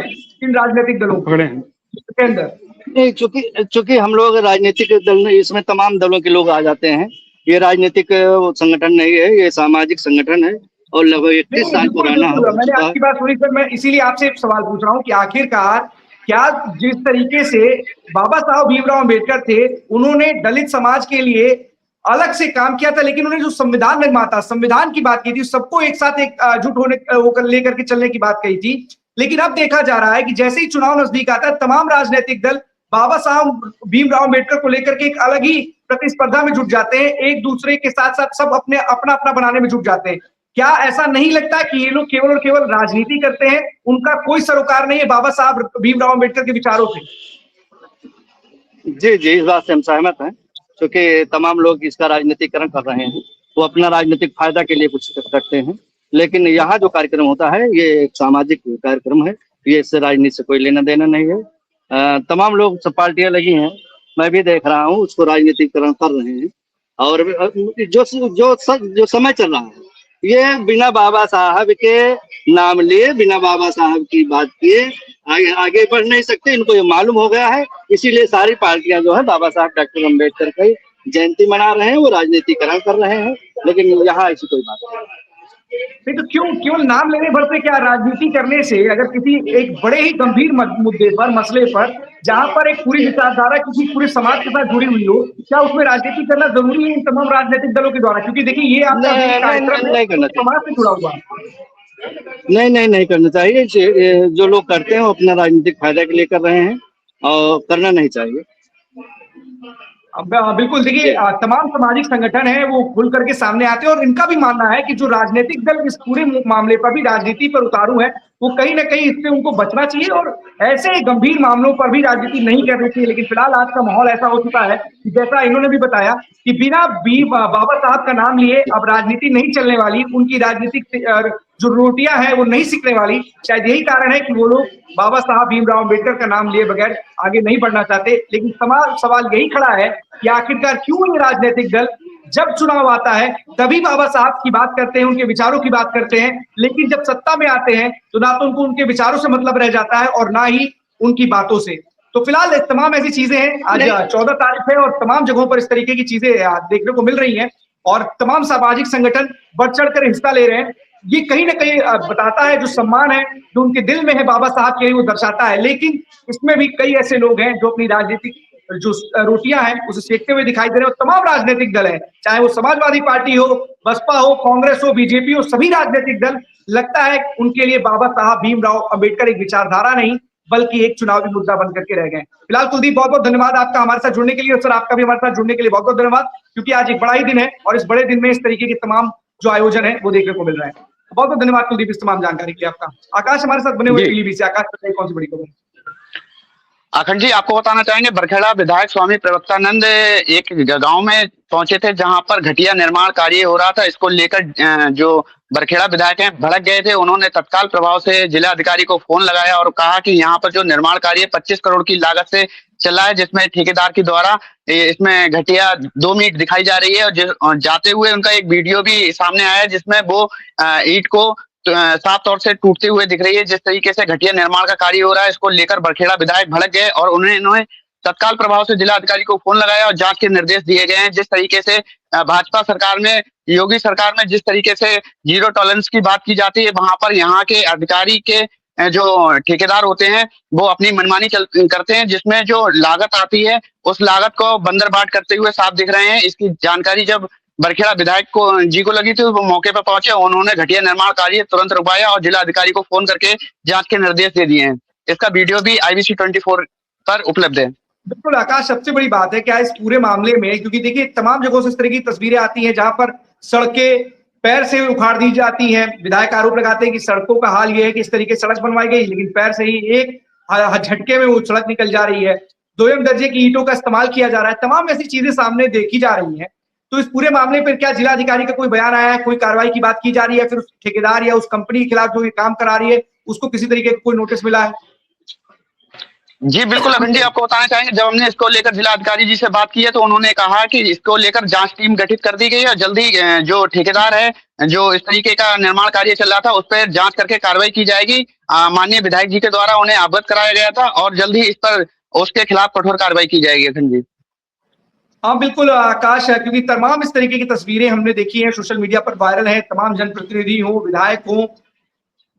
इन राजनीतिक दलों के अंदर? नहीं, चूंकि हम लोग राजनीतिक दल में इसमें तमाम दलों के लोग आ जाते हैं। ये राजनीतिक संगठन नहीं है, ये सामाजिक संगठन है और लगभग 31 साल पुराना है। मैंने आपकी बात सुनी सर, मैं इसीलिए आपसे एक सवाल पूछ रहा हूँ कि आखिरकार क्या जिस तरीके से बाबा साहब भीमराव अंबेडकर थे, उन्होंने दलित समाज के लिए अलग से काम किया था, लेकिन उन्होंने जो संविधान निर्माता, संविधान की बात की थी, सबको एक साथ एकजुट होने लेकर के चलने की बात कही थी। लेकिन अब देखा जा रहा है कि जैसे ही चुनाव नजदीक आता है, तमाम राजनीतिक दल बाबा साहब भीमराव अंबेडकर को लेकर के एक अलग ही प्रतिस्पर्धा में जुट जाते हैं, एक दूसरे के साथ साथ सब अपने अपना बनाने में जुट जाते हैं। क्या ऐसा नहीं लगता कि ये लोग केवल और केवल राजनीति करते हैं, उनका कोई सरोकार नहीं है बाबा साहब भीमराव अंबेडकर के विचारों से? जी, इस बात से हम सहमत हैं, क्योंकि तमाम लोग इसका राजनीतिकरण कर रहे हैं। वो अपना राजनीतिक फायदा के लिए कुछ करते हैं, लेकिन यहाँ जो कार्यक्रम होता है ये एक सामाजिक कार्यक्रम है, ये इससे राजनीति से कोई लेना देना नहीं है। तमाम लोग, सब पार्टियां लगी हैं, मैं भी देख रहा हूँ, उसको राजनीतिकरण कर रहे हैं। और जो समय चल रहा है ये बिना बाबा साहब के नाम लिए, बिना बाबा साहब की बात किए आगे बढ़ नहीं सकते। इनको ये मालूम हो गया है, इसीलिए सारी पार्टियां जो है बाबा साहब डॉक्टर अम्बेडकर की जयंती मना रहे हैं, वो राजनीतिकरण कर रहे हैं। लेकिन यहाँ ऐसी कोई बात नहीं, तो क्यों केवल नाम लेने भर से क्या राजनीति करने से, अगर किसी एक बड़े ही गंभीर मुद्दे पर, मसले पर, जहां पर एक पूरी विचारधारा किसी पूरे समाज के साथ जुड़ी हुई हो, क्या उसमें राजनीति करना जरूरी है इन तमाम राजनीतिक दलों के द्वारा? क्योंकि देखिए ये आपका समाज से जुड़ा हुआ नहीं करना चाहिए। जो लोग करते हैं वो अपना राजनीतिक फायदा के लिए कर रहे हैं और करना नहीं चाहिए। बिल्कुल, देखिए तमाम सामाजिक संगठन है वो खुल करके सामने आते हैं और इनका भी मानना है कि जो राजनीतिक दल इस पूरे मामले पर भी राजनीति पर उतारू है, वो कहीं ना कहीं इससे उनको बचना चाहिए और ऐसे गंभीर मामलों पर भी राजनीति नहीं करनी चाहिए। लेकिन फिलहाल आज का माहौल ऐसा हो चुका है कि जैसा इन्होंने भी बताया कि बिना बाबा साहब का नाम लिए अब राजनीति नहीं चलने वाली, उनकी राजनीतिक जो रोटियां हैं वो नहीं सीखने वाली। शायद यही कारण है कि वो लोग बाबा साहब भीमराव अंबेडकर का नाम लिए बगैर आगे नहीं बढ़ना चाहते। लेकिन सवाल यही खड़ा है कि आखिरकार क्यों ये राजनीतिक दल जब चुनाव आता है तभी बाबा साहब की बात करते हैं, उनके विचारों की बात करते हैं, लेकिन जब सत्ता में आते हैं तो ना तो उनको उनके विचारों से मतलब रह जाता है और ना ही उनकी बातों से। तो फिलहाल तमाम ऐसी चीजें हैं, आज 14 तारीख है और तमाम जगहों पर इस तरीके की चीजें देखने को मिल रही हैं और तमाम सामाजिक संगठन बढ़ चढ़कर हिस्सा ले रहे हैं। ये कहीं ना कहीं बताता है जो सम्मान है जो उनके दिल में है बाबा साहब के, वो दर्शाता है। लेकिन इसमें भी कई ऐसे लोग हैं जो अपनी राजनीतिक जो रोटियां हैं उसे सेकते हुए दिखाई दे रहे हैं। और तमाम राजनीतिक दल है, चाहे वो समाजवादी पार्टी हो, बसपा हो, कांग्रेस हो, बीजेपी हो, सभी राजनीतिक दल लगता है उनके लिए बाबा साहब भीमराव अंबेडकर एक विचारधारा नहीं बल्कि एक चुनावी मुद्दा बन करके रह गए। फिलहाल कुलदीप, बहुत बहुत धन्यवाद आपका हमारे साथ जुड़ने के लिए, और सर आपका भी हमारे साथ जुड़ने के लिए बहुत बहुत धन्यवाद, क्योंकि आज एक बड़ा ही दिन है और इस बड़े दिन में इस तरीके के तमाम जो आयोजन है वो देखने को मिल रहा है। बहुत बहुत धन्यवाद कुलदीप इस तमाम जानकारी के लिए आपका। आकाश हमारे साथ बने हुए पीलीभीत से। आकाश बताइए कौन सी बड़ी खबर? अखंड जी, आपको बताना चाहेंगे, बरखेड़ा विधायक स्वामी प्रवक्तानंद एक गांव में पहुंचे थे जहां पर घटिया निर्माण कार्य हो रहा था। इसको लेकर जो बरखेड़ा विधायक हैं भड़क गए थे। उन्होंने तत्काल प्रभाव से जिला अधिकारी को फोन लगाया और कहा कि यहाँ पर जो निर्माण कार्य 25 करोड़ की लागत से चला है, जिसमें ठेकेदार के द्वारा इसमें घटिया 2 मीट दिखाई जा रही है और जाते हुए उनका एक वीडियो भी सामने आया है जिसमें वो ईंट को साफ तौर से टूटते हुए दिख रही है। जिस तरीके से घटिया निर्माण का कार्य हो रहा है, इसको लेकर बरखेड़ा विधायक भड़क गए और उन्होंने तत्काल प्रभाव से जिला अधिकारी को फोन लगाया और जांच के निर्देश दिए गए हैं। जिस तरीके से भाजपा सरकार में, योगी सरकार में जिस तरीके से जीरो टॉलरेंस की बात की जाती है, वहां पर यहाँ के अधिकारी के जो ठेकेदार होते हैं वो अपनी मनमानी करते हैं, जिसमें जो लागत आती है उस लागत को बंदरबाट करते हुए साफ दिख रहे हैं। इसकी जानकारी जब बरखेड़ा विधायक को लगी थी, वो मौके पर पहुंचे, उन्होंने घटिया निर्माण कार्य तुरंत रुकवाया और जिला अधिकारी को फोन करके जांच के निर्देश दे दिए हैं। इसका वीडियो भी IBC 24 पर उपलब्ध है। बिल्कुल आकाश, सबसे बड़ी बात है क्या इस पूरे मामले में, क्योंकि देखिए तमाम जगहों से इस तरह की तस्वीरें आती हैं जहां पर सड़कें पैर से उखाड़ दी जाती हैं। विधायक आरोप लगाते हैं कि सड़कों का हाल ये है कि इस तरीके से सड़क बनवाई गई लेकिन पैर से ही एक झटके में वो सड़क निकल जा रही है। 2 दर्जे की ईंटों का इस्तेमाल किया जा रहा है। तमाम ऐसी चीजें सामने देखी जा रही हैं। तो इस पूरे मामले पर क्या जिला अधिकारी का कोई बयान आया है, कोई कार्रवाई की बात की जा रही है, फिर उस ठेकेदार या उस कंपनी के खिलाफ जो ये काम करा रही है उसको किसी तरीके का कोई नोटिस मिला है? जी बिल्कुल अभिन जी, आपको बताना चाहेंगे, जब हमने इसको लेकर जिला अधिकारी जी से बात की है तो उन्होंने कहा कि इसको लेकर जांच टीम गठित कर दी गई है। जल्दी जो ठेकेदार है जो इस तरीके का निर्माण कार्य चल रहा था उस पर जांच करके कार्रवाई की जाएगी। माननीय विधायक जी के द्वारा उन्हें अवगत कराया गया था और जल्द ही इस पर उसके खिलाफ कठोर कार्रवाई की जाएगी। अभिन जी हाँ बिल्कुल आकाश, क्योंकि तमाम इस तरीके की तस्वीरें हमने देखी हैं, सोशल मीडिया पर वायरल है। तमाम जनप्रतिनिधि हो, विधायक हो,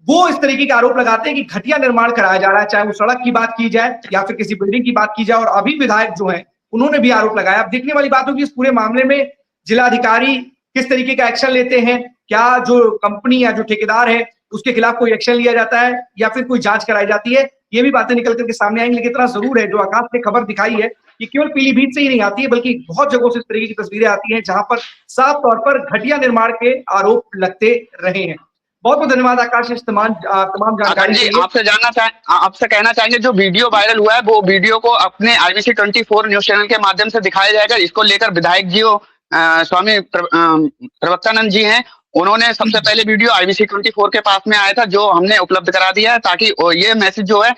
वो इस तरीके के आरोप लगाते हैं कि घटिया निर्माण कराया जा रहा है, चाहे वो सड़क की बात की जाए या फिर किसी बिल्डिंग की बात की जाए। और अभी विधायक जो है उन्होंने भी आरोप लगाया। अब देखने वाली बात होगी इस पूरे मामले में जिलाधिकारी किस तरीके का एक्शन लेते हैं। क्या जो कंपनी या जो ठेकेदार है उसके खिलाफ कोई एक्शन लिया जाता है या फिर कोई जांच कराई जाती है, ये भी बातें निकल करके सामने आएंगी। लेकिन इतना जरूर है, जो आकाश ने खबर दिखाई है कि केवल पीलीभीत से ही नहीं आती है बल्कि बहुत जगहों से इस तरीके की तस्वीरें आती हैं जहां पर साफ तौर पर घटिया निर्माण के आरोप लगते रहे हैं। बहुत बहुत धन्यवाद आकाश इस तमाम जानकारी के लिए। आपसे कहना चाहेंगे, जो वीडियो वायरल हुआ है वो वीडियो को अपने IBC 24 न्यूज चैनल के माध्यम से दिखाया जाएगा। इसको लेकर विधायक जी स्वामी प्रवक्तानंद जी हैं, उन्होंने सबसे पहले वीडियो IBC 24 के पास में आया था जो हमने उपलब्ध करा दिया है, ताकि ये मैसेज जो है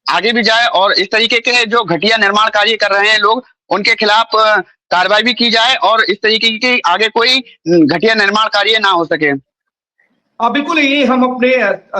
आगे भी जाए और इस तरीके के जो घटिया निर्माण कार्य कर रहे हैं लोग, उनके खिलाफ कार्रवाई भी की जाए और इस तरीके की आगे कोई घटिया निर्माण कार्य ना हो सके। बिल्कुल, ये हम अपने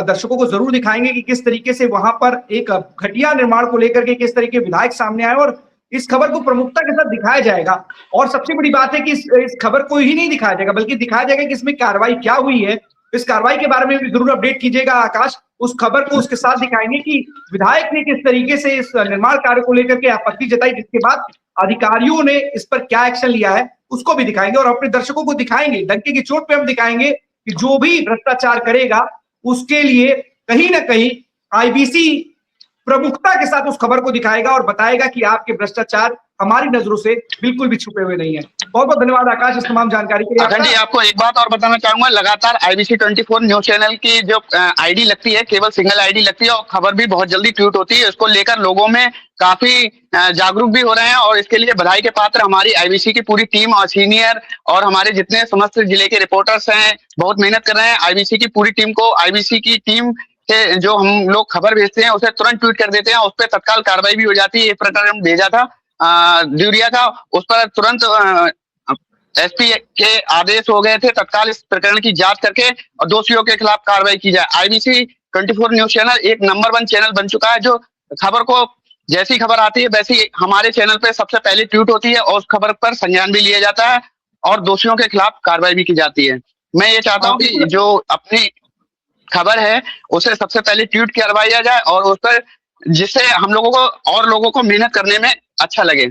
दर्शकों को जरूर दिखाएंगे कि किस तरीके से वहां पर एक घटिया निर्माण को लेकर के किस तरीके विधायक सामने आए और इस खबर को प्रमुखता के साथ दिखाया जाएगा। और सबसे बड़ी बात है कि इस खबर को ही नहीं दिखाया जाएगा बल्कि दिखाया जाएगा कि इसमें कार्रवाई क्या हुई है। इस कार्रवाई के बारे में भी जरूर अपडेट कीजिएगा आकाश। उस खबर को उसके साथ दिखाएंगे कि विधायक ने किस तरीके से इस निर्माण कार्य को लेकर के आपत्ति जताई, जिसके बाद अधिकारियों ने इस पर क्या एक्शन लिया है उसको भी दिखाएंगे और अपने दर्शकों को दिखाएंगे। डंके की चोट पे हम दिखाएंगे कि जो भी भ्रष्टाचार करेगा उसके लिए कहीं ना कहीं IBC प्रमुखता के साथ उस खबर को दिखाएगा और बताएगा कि आपके भ्रष्टाचार हमारी नजरों से बिल्कुल भी छुपे हुए नहीं है। बहुत बहुत धन्यवाद आकाश इस तमाम जानकारी के लिए। जी आपको एक बात और बताना चाहूंगा, लगातार IBC 24 न्यूज चैनल की जो ID लगती है, केवल सिंगल ID लगती है और खबर भी बहुत जल्दी ट्वीट होती है। इसको लेकर लोगों में काफी जागरूक भी हो रहे हैं और इसके लिए बधाई के पात्र हमारी IBC की पूरी टीम और सीनियर और हमारे जितने समस्त जिले के रिपोर्टर्स हैं, बहुत मेहनत कर रहे हैं। IBC की पूरी टीम को, IBC की टीम से जो हम लोग खबर भेजते हैं उसे तुरंत ट्वीट कर देते हैं, उस पर तत्काल कार्रवाई भी हो जाती है। एक प्रकरण भेजा था ड्यूरिया का, उस पर तुरंत SP के आदेश हो गए थे तत्काल इस प्रकरण की जांच करके और दोषियों के खिलाफ कार्रवाई की जाए। IBC 24 न्यूज चैनल एक नंबर 1 चैनल बन चुका है जो खबर को जैसी खबर आती है वैसी हमारे चैनल पे सबसे पहले ट्वीट होती है और उस खबर पर संज्ञान भी लिया जाता है और दोषियों के खिलाफ कार्रवाई भी की जाती है। मैं ये चाहता हूँ कि जो अपनी खबर है उसे सबसे पहले ट्वीट करवाया जाए और उस पर, जिससे हम लोगों को और लोगों को मेहनत करने में अच्छा लगे।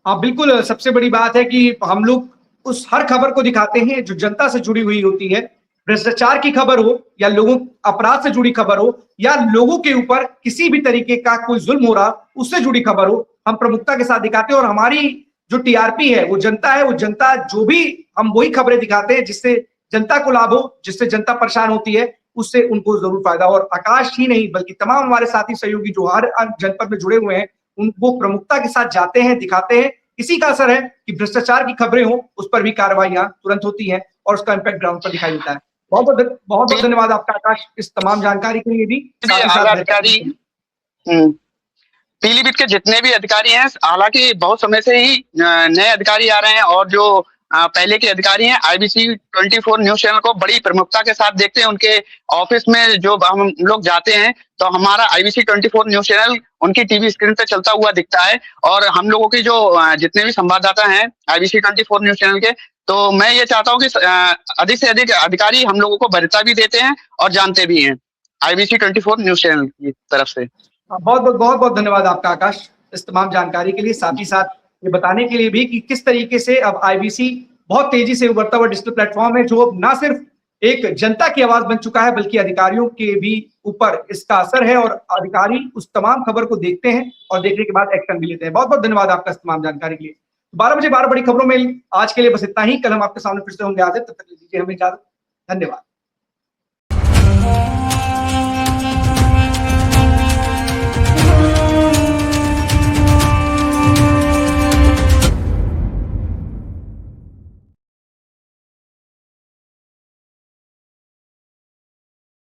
हाँ बिल्कुल, सबसे बड़ी बात है कि हम लोग उस हर खबर को दिखाते हैं जो जनता से जुड़ी हुई होती है। भ्रष्टाचार की खबर हो या लोगों अपराध से जुड़ी खबर हो या लोगों के ऊपर किसी भी तरीके का कोई जुल्म हो रहा उससे जुड़ी खबर हो, हम प्रमुखता के साथ दिखाते हैं। और हमारी जो टीआरपी है वो जनता जो भी हम वही खबरें दिखाते हैं जिससे जनता को लाभ हो, जिससे जनता परेशान होती है उससे उनको जरूर फायदा। और आकाश ही नहीं बल्कि तमाम हमारे साथी सहयोगी जो हर जनपद में जुड़े हुए हैं उनको प्रमुखता के साथ जाते हैं, दिखाते हैं। इसी का असर है कि भ्रष्टाचार की खबरें हो उस पर भी कार्रवाइयां तुरंत होती हैं और उसका इम्पैक्ट ग्राउंड पर दिखाई देता है। बहुत बहुत धन्यवाद आपका आकाश इस तमाम जानकारी के लिए भी। पीलीभीत के जितने भी अधिकारी हैं, हालांकि बहुत समय से ही नए अधिकारी आ रहे हैं और जो पहले के अधिकारी हैं IBC 24 न्यूज चैनल को बड़ी प्रमुखता के साथ देखते हैं। उनके ऑफिस में जो हम लोग जाते हैं तो हमारा IBC 24 न्यूज चैनल उनकी टीवी स्क्रीन पे चलता हुआ दिखता है और हम लोगों की जो जितने भी संवाददाता हैं IBC 24 न्यूज चैनल के, तो मैं ये चाहता हूँ कि अधिक से अधिक अधिकारी हम लोगों को वरीयता भी देते हैं और जानते भी हैं IBC 24 न्यूज चैनल की तरफ से। बहुत धन्यवाद आपका आकाश इस तमाम जानकारी के लिए, साथ ही साथ ये बताने के लिए भी कि किस तरीके से अब IBC बहुत तेजी से उभरता हुआ डिजिटल प्लेटफॉर्म है जो अब ना सिर्फ एक जनता की आवाज बन चुका है बल्कि अधिकारियों के भी ऊपर इसका असर है और अधिकारी उस तमाम खबर को देखते हैं और देखने के बाद एक्शन भी लेते हैं। बहुत धन्यवाद आपका इस तमाम जानकारी के लिए। 12 बजे 12 बड़ी खबरों में आज के लिए बस इतना ही। कल हम आपके सामने फिर से होंगे हाजिर, तब तक दीजिए हमें इजाजत। धन्यवाद।